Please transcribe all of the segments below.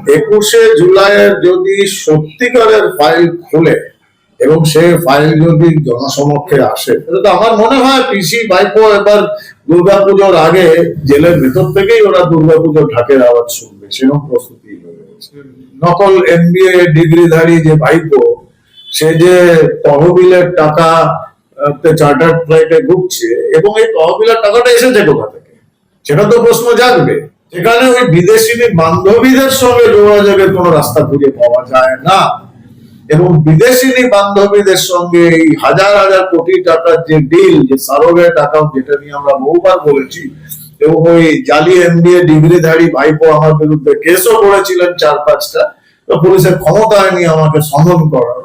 21শে জুলাইয়ের যদি সত্যিকারের ফাইল খুলে এবং সে ফাইল যদি জনসমক্ষে আসে, তো আমার মনে হয় পিসি ভাইপো এবার দুর্গাপুজোর আগে জেলের ভেতর থেকেই ওরা দুর্গাপুজোর ঢাকের আওয়াজ শুনবে, সেরকম প্রস্তুতি হয়ে গেছে। নকল MBA ডিগ্রিধারী যে ভাইপো, সে যে তহবিলের টাকা চার্টার্ড ফ্লাইটে ঘুরছে, এবং এই তহবিলের টাকাটা এসেছে কোথা থেকে, সেটা তো প্রশ্ন জাগবে। সেখানে ওই বিদেশি বান্ধবীদের সঙ্গে যোগাযোগের কোন রাস্তা খুঁজে পাওয়া যায় না, এবং বিদেশি বান্ধবীদের সঙ্গে এই হাজার হাজার কোটি টাকার যে ডিল, যে সারোগেট অ্যাকাউন্ট, যেটা নিয়ে আমরা বহুবার বলেছি, এবং ওই জালি MBA ডিগ্রিধারী ভাইপো আমার বিরুদ্ধে কেসও করেছিলেন 4-5টা, তো পুলিশের ক্ষমতায় নিয়ে আমাকে সমন করার।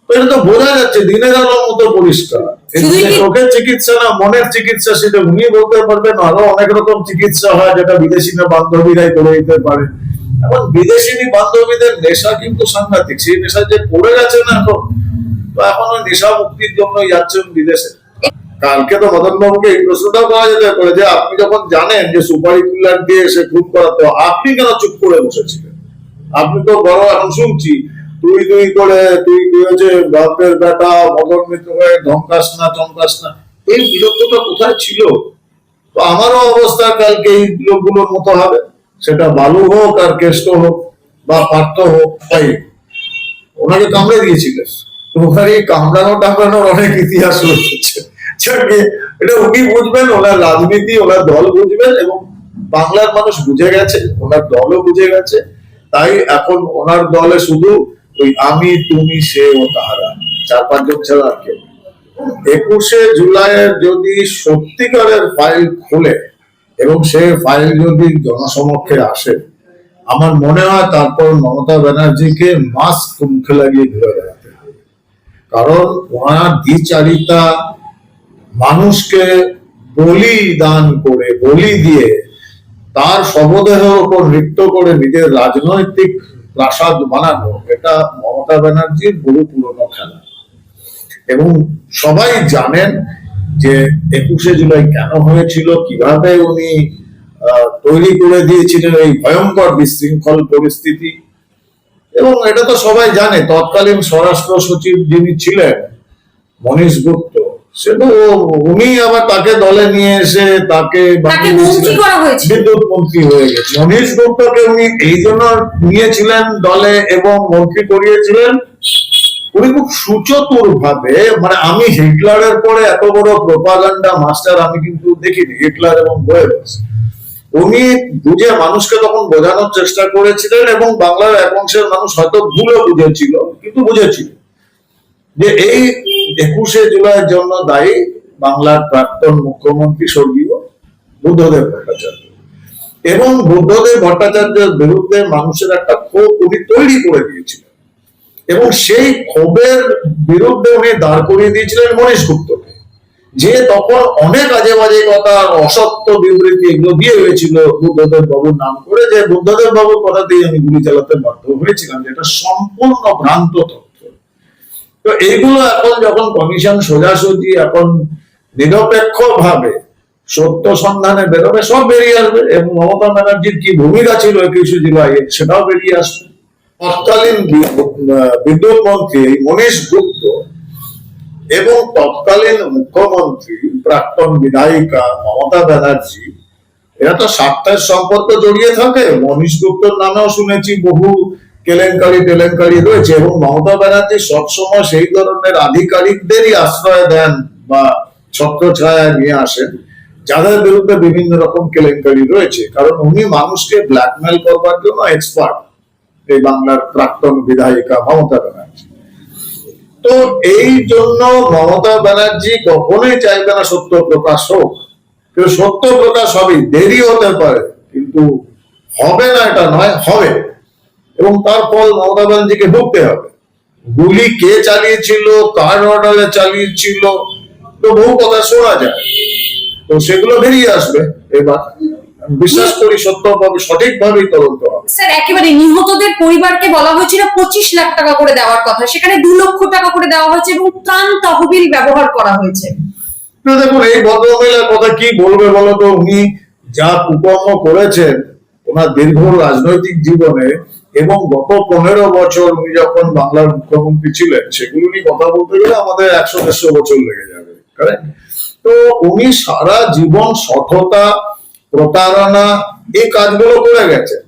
এটা তো বোঝা যাচ্ছে দিনের আলোর মতো পরিষ্কার। চোখের চিকিৎসা না মনের চিকিৎসা, সেটা উনি বলতে পারবেন। আরো অনেক রকম চিকিৎসা হয় যেটা বিদেশি বান্ধবীরাই করে দিতে পারে। এখন বিদেশি বান্ধবীদের নেশা কিন্তু সাংঘাতিক, সেই নেশা যে পড়ে গেছে না এখন, তো এখন ওই নেশা মুক্তির জন্য যাচ্ছেন বিদেশে। কালকে তো মদন বাবুকে এই প্রশ্নটা করা যেতে পারে যে আপনি যখন জানেন যে সুপারি কুলার দিয়ে সে খুন করাতো, আপনি কেন চুপ করে বসেছিলেন? আপনি তো বড়, এখন শুনছি তুই করে তুই হচ্ছে বাপের বেটা মদন মিত্র হয়ে ধমকাস না চমকাস না, এই বিরক্তটা কোথায় ছিল? তো আমারও অবস্থা কালকে এই লোকগুলোর মতো হবে, সেটা বালু হোক আর কেষ্ট হোক বা পার্থ হোক। তাই ওনাকে কামড়ে দিয়েছিলেন, ওখানে কামড়ানো টামড়ানোর অনেক ইতিহাস রয়েছে। এটা উনি বুঝবেন, ওনার রাজনীতি ওনার দল বুঝবেন, এবং বাংলার মানুষ বুঝে গেছে, ওনার দলও বুঝে গেছে। তাই এখন ওনার দলে শুধু ওই আমি তুমি সে ও তাহারা 4-5 জন ছাড়া আর কেউ। 21শে জুলাইয়ের যদি সত্যিকারের ফাইল খুলে এবং সে ফাইল যদি জনসমক্ষে আসে, আমার মনে হয় তারপর মমতা ব্যানার্জিকে মাস্ক মুখে লাগিয়ে ঘুরে বেড়াতে হবে। কারণ ওনার দ্বিচারিতা, মানুষকে বলি দান করে, বলি দিয়ে তার শবদেহের উপর নৃত্য করে নিজের রাজনৈতিক প্রাসাদ বানানো, এটা মমতা ব্যানার্জির বহু পুরনো খেলা। এবং সবাই জানেন যে 21শে জুলাই কেন হয়েছিল, কিভাবে উনি তৈরি করে দিয়েছিলেন এই ভয়ঙ্কর বিশৃঙ্খল পরিস্থিতি। এবং এটা তো সবাই জানে, তৎকালীন স্বরাষ্ট্র সচিব যিনি ছিলেন মনীশ গুপ্ত, সে তো উনি আবার তাকে দলে নিয়ে এসে তাকে বিদ্যুৎ মন্ত্রী হয়ে গেছে। মনীশ গুপ্তকে উনি এই জন্য নিয়েছিলেন দলে এবং মন্ত্রী করিয়েছিলেন, উনি খুব সুচতুর ভাবে, মানে আমি হিটলারের পরে এত বড় প্রোপাগান্ডা মাস্টার আমি কিন্তু দেখিনি, হিটলার এবং গোয়েবলস। উনি বুঝে মানুষকে তখন বোঝানোর চেষ্টা করেছিলেন, এবং বাংলার এক অংশের মানুষ হয়তো ভুলও বুঝেছিল, কিন্তু বুঝেছিল যে এই 21শে জুলাইয়ের জন্য দায়ী বাংলার প্রাক্তন মুখ্যমন্ত্রী স্বর্গীয় বুদ্ধদেব ভট্টাচার্য। এবং বুদ্ধদেব ভট্টাচার্যের বিরুদ্ধে মানুষের একটা ক্ষোভ উনি তৈরি করে দিয়েছিলেন, এবং সেই ক্ষোভের বিরুদ্ধে উনি দাঁড় করিয়ে দিয়েছিলেন মনীশ গুপ্তকে, যে তখন অনেক আজে বাজে কথা, অসত্য বিবৃতি এগুলো দিয়ে হয়েছিল বুদ্ধদেব বাবুর নাম করে, যে বুদ্ধদেব বাবুর কথাতেই আমি গুলি চালাতে বাধ্য হয়েছিলাম, যেটা সম্পূর্ণ ভ্রান্ত তথ্য। তো এইগুলো এখন যখন কমিশন সোজাসুজি এখন নিরপেক্ষ ভাবে সত্য সন্ধানে বেরোবে, সব বেরিয়ে আসবে, এবং মমতা ব্যানার্জির কি ভূমিকা ছিল 21শে জুলাই সেটাও বেরিয়ে আসবে। তৎকালীন বিদ্যুৎ মন্ত্রী মনীশ গুপ্ত এবং তৎকালীন মুখ্যমন্ত্রী প্রাক্তন বিধায়িকা মমতা ব্যানার্জি, এরা তো স্বার্থের সম্পর্ক জড়িয়ে থাকে। মনীশ গুপ্তর নামেও শুনেছি বহু কেলেঙ্কারি রয়েছে, এবং মমতা ব্যানার্জি সবসময় সেই ধরনের আধিকারিকদেরই আশ্রয় দেন বা ছত্রছায়ায় নিয়ে আসেন যাদের বিরুদ্ধে বিভিন্ন রকম কেলেঙ্কারি রয়েছে, কারণ উনি মানুষকে ব্ল্যাকমেল করবার জন্য এক্সপার্ট, এই বাংলার প্রাক্তন বিধায়িকা মমতা ব্যানার্জি। তো এই জন্য মমতা ব্যানার্জি কখনোই চাইবে না সত্য প্রকাশ হোক। কিন্তু সত্য প্রকাশ হবে, দেরি হতে পারে, কিন্তু হবে না এটা নয়, হবে। এবং তার ফল মমতা ব্যানার্জিকে ভুগতে হবে। গুলি কে চালিয়েছিল, কার অর্ডারে চালিয়েছিল, তো বহু কথা শোনা যায়, তো সেগুলো বেরিয়ে আসবে। এবার বিশ্বাস করি সত্যভাবে সঠিকভাবেই তদন্ত হবে। স্যার, একেবারে নিহতদের পরিবারকে বলা হয়েছিল 25 লাখ টাকা করে দেওয়ার কথা, সেখানে 2 লক্ষ টাকা করে দেওয়া হয়েছে এবং ত্রাণ তহবিল ব্যবহার করা হয়েছে। দেখুন, এই ভদ্রমহিলার কথা কি বলবে বলতো, উনি যা কুকর্ম করেছেন ওনার দীর্ঘ রাজনৈতিক জীবনে এবং গত 15 বছর উনি যখন বাংলার মুখ্যমন্ত্রী ছিলেন, সেগুলো নিয়ে কথা বলতে গেলে আমাদের 100-150 বছর লেগে যাবে। correct? তো উনি সারা জীবন সততা, প্রতারণা এই কাজগুলো করে গেছেন।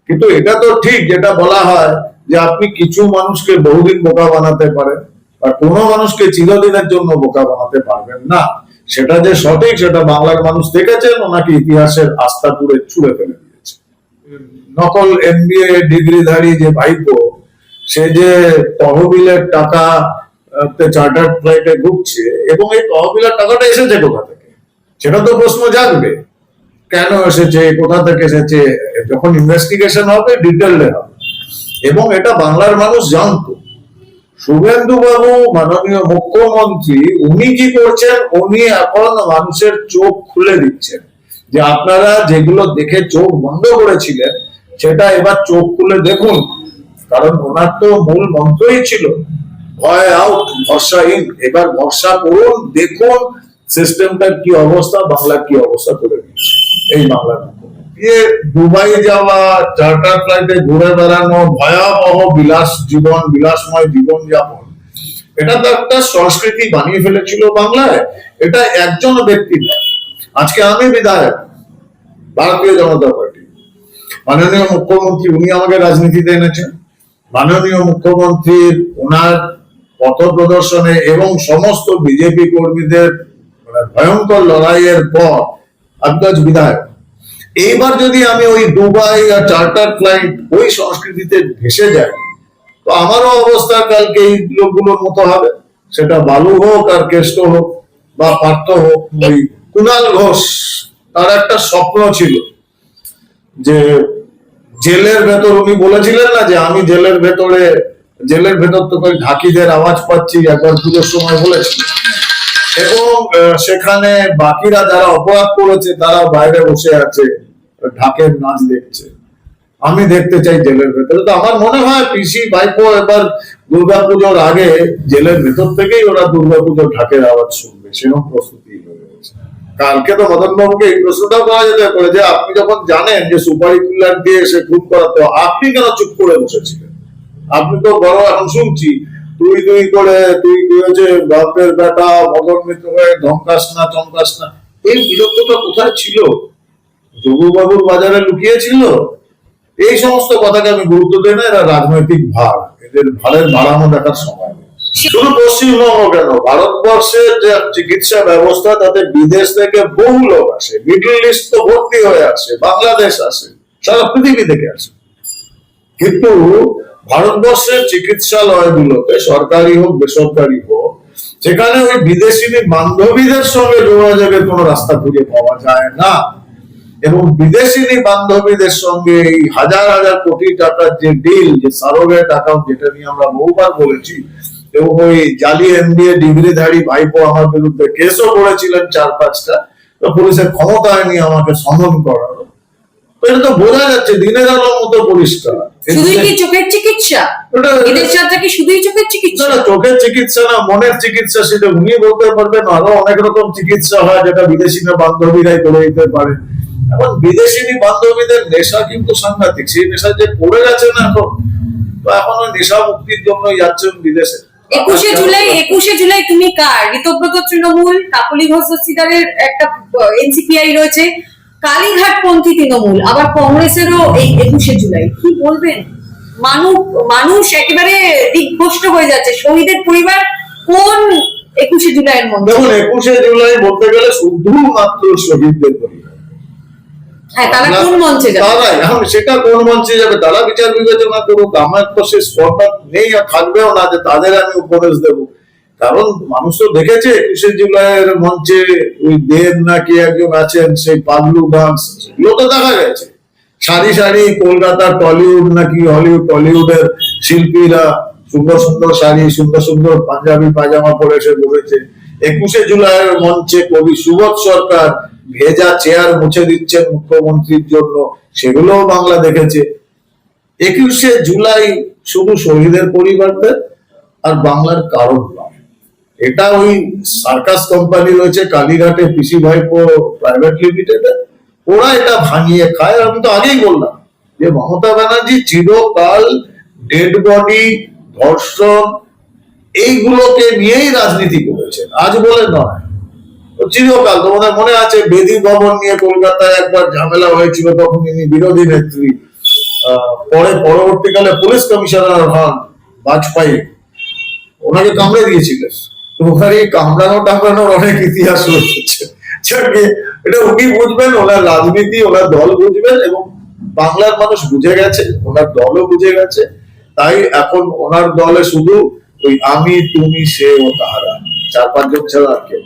কিন্তু এটা তো ঠিক যেটা বলা হয় যে আপনি কিছু মানুষকে বহুদিন বোকা বানাতে পারেন, আর কোনো মানুষকে চিরদিনের জন্য বোকা বানাতে পারবেন না। সেটা যে সঠিক সেটা বাংলার মানুষ দেখেছেন, ওনাকে ইতিহাসের আস্থা করে ছুঁড়ে ফেলে দিয়েছে। নকল MBA ডিগ্রিধারী যে ভাইপো, সে যে তহবিলের টাকা চার্টার্ড ফ্লাইটে ঘুরছে, এবং এই তহবিলের টাকাটা এসেছে কোথা থেকে, সেটা তো প্রশ্ন জাগবে। কেন এসেছে, কোথা থেকে এসেছে, যখন ইনভেস্টিগেশন হবে ডিটেইলড হবে। এবং এটা বাংলার মানুষ জানতো। শুভেন্দু বাবু মাননীয় মুখ্যমন্ত্রী উনি কি করছেন, উনি এখন মানুষের চোখ খুলে দিচ্ছেন যে আপনারা যেগুলো দেখে চোখ বন্ধ করেছিলেন সেটা এবার চোখ খুলে দেখুন। কারণ ওনার তো মূল মন্ত্রই ছিল ভয় আউট, ভরসা ইন। এবার ভরসা করুন, দেখুন সিস্টেমটার কি অবস্থা, বাংলার কি অবস্থা করে দিচ্ছে এই বাংলার দুবাই যাওয়া, চার্টার ফ্লাইটে ঘুরে বেড়ানো, ভয়াবহ বিলাসময় জীবন যাপন, এটা তো একটা সংস্কৃতি বানিয়ে ফেলেছিল বাংলায়। এটা একজন ব্যক্তি নয়। আজকে আমি বিধায়ক ভারতীয় জনতা পার্টি, মাননীয় মুখ্যমন্ত্রী উনি আমাকে রাজনীতিতে এনেছেন। মাননীয় মুখ্যমন্ত্রীর ওনার পথ প্রদর্শনে এবং সমস্ত বিজেপি কর্মীদের ভয়ঙ্কর লড়াইয়ের পর আমি আজ বিধায়ক। এইবার যদি আমি ওই দুবাই আর চার্টার ফ্লাইট ওই সংস্কৃতিতে ভেসে যাই, তো আমারও অবস্থা কালকে এই লোকগুলোর মতো হবে। সেটা বালু হোক আর কেষ্ট হোক বা পার্থ হোক। ওই কুণাল ঘোষ, তার একটা স্বপ্ন ছিল যে জেলের ভেতর, উনি বলেছিলেন না যে আমি জেলের ভেতর তো ওই ঢাকিদের আওয়াজ পাচ্ছি, একবার পুজোর সময় বলেছিলেন। এবং সেখানে বাকিরা যারা অপরাধ করেছে তারা বাইরে বসে আছে, ঢাকের নাচ দেখছে। আমি দেখতে চাই জেলের ভেতরে। তো আমার মনে হয় পিসি ভাইপো এবার দুর্গাপুজোর আগে জেলের ভেতর থেকেই ওরা দুর্গাপুজোর ঢাকের আওয়াজ শুনবে, সেরকম প্রস্তুতি হয়ে গেছে। কালকে তো মদন বাবুকে এই প্রশ্নটাও করা যেতে পারে যে আপনি যখন জানেন যে সুপারি কুলার দিয়ে সে খুন করাতো, আপনি কেন চুপ করে বসেছিলেন? আপনি তো বড়, এখন শুনছি তুই করে, তুই হচ্ছে বাপের বেটা মদন মিত্র হয়ে ধমকাস না চমকাস না। এই বিরক্তটা কোথায় ছিল? যোগুবাবুর বাজারে লুকিয়েছিল? এই সমস্ত কথাকে আমি গুরুত্ব দিই না। এরা রাজনৈতিক ভার, এদের ভারের বাড়ানো দেখার সময় নেই। শুধু পশ্চিমবঙ্গ কেন, ভারতবর্ষের যে চিকিৎসা ব্যবস্থা তাতে বিদেশ থেকে বহু লোক আসে, মিডল ইস্ট তো ভর্তি হয়ে আসে, বাংলাদেশ আসে, সারা পৃথিবী থেকে আসে। কিন্তু ভারতবর্ষের চিকিৎসালয়গুলোতে সরকারি হোক বেসরকারি হোক, সেখানে ওই বিদেশি বান্ধবীদের সঙ্গে যোগাযোগের কোনো রাস্তা খুঁজে পাওয়া যায় না। এবং বিদেশিনী বান্ধবীদের সঙ্গে এই হাজার হাজার কোটি টাকার যে ডিল, যে সারোগেট অ্যাকাউন্ট, যেটা নিয়ে আমরা বহুবার বলেছি, এবং ওই জালি MBA ডিগ্রিধারী ভাইপো আমার বিরুদ্ধে কেসও করেছিলেন 4-5টা, তো পুলিশের ক্ষমতায় নিয়ে আমাকে সমন করালো। এটা তো বোঝা যাচ্ছে দিনের আলোর মতো পরিষ্কার। শুধুই কি চোখের চিকিৎসা? এদের সাথে কি শুধুই চোখের চিকিৎসা? না, চোখের চিকিৎসা না, মনের চিকিৎসা, সেটা উনি বলতে পারবেন। আরো অনেক রকম চিকিৎসা হয় যেটা বিদেশি বান্ধবীরাই করে দিতে পারে। এখন বিদেশিনী বান্ধবীদের নেশা কিন্তু সাংঘাতিক। সেই নেশা যে পড়ে গেছে না এখন, তো এখন ওই নেশা মুক্তির জন্য যাচ্ছেন বিদেশে। 21শে জুলাই তুমি কার? ঋতব্রত তৃণমূল, কাকলি ঘোষ দস্তিদারের একটা NCPI রয়েছে, কালীঘাট পন্থী তৃণমূল, আবার কংগ্রেসেরও এই 21শে জুলাই। কি বলবেন? মানুষ একেবারে দিগ্ভ্রষ্ট হয়ে যাচ্ছে। শহীদের পরিবার কোন 21শে জুলাইয়ের মধ্যে? দেখুন, 21শে জুলাই বলতে গেলে শুধুমাত্র শহীদদের পরিবার। হ্যাঁ, তারা কোন মঞ্চে যাবে? এখন সেটা কোন মঞ্চে যাবে তারা বিচার বিবেচনা করুক। আমার তো সে স্পর্ধা নেই আর থাকবেও না যে তাদের আমি উপদেশ দেব। কারণ মানুষ তো দেখেছে 21শে জুলাইয়ের মঞ্চে ওই দেব নাকি একজন আছেন, সেই পাগলু ডান্স, সেগুলো তো দেখা গেছে। সারি সারি কলকাতার টলিউড নাকি হলিউড, টলিউডের শিল্পীরা সুন্দর সুন্দর শাড়ি, সুন্দর সুন্দর পাঞ্জাবি পায়জামা পরে এসে বসেছে। 21শে জুলাইয়ের মঞ্চে কবি সুবোধ সরকার ভেজা চেয়ার মুছে দিচ্ছেন মুখ্যমন্ত্রীর জন্য, সেগুলোও বাংলা দেখেছে। 21শে জুলাই শুধু শহীদের পরিবারদের আর বাংলার কারণ নয়। এটা ওই সার্কাস কোম্পানি রয়েছে কালীঘাটে, পিসি ভাইপো প্রাইভেট লিমিটেড, ওরা এটা ভাঙিয়ে খায়। আমি তো আগেই বললাম যে মমতা ব্যানার্জি চিরকাল ডেড বডি, ধর্ষণ এইগুলোকে নিয়েই রাজনীতি করেছেন, আজ বলে নয়। চিরকাল তোমাদের মনে আছে বেদি ভবন নিয়ে কলকাতায় একবার ঝামেলা হয়েছিল, তখন ইনি বিরোধী নেত্রী, পরে পরবর্তীকালে পুলিশ কমিশনার হন বাজপেয়ী, ওনাকে কামড়ে দিয়েছিলেন। তো ওখানে কামড়ানো টামড়ানোর অনেক ইতিহাস রয়েছে। এটা উনি বুঝবেন, ওনার রাজনীতি ওনার দল বুঝবেন, এবং বাংলার মানুষ বুঝে গেছে, ওনার দলও বুঝে গেছে। তাই এখন ওনার দলে শুধু ওই আমি, তুমি, সে ও তাহারা, 4-5 জন ছাড়া আর কেউ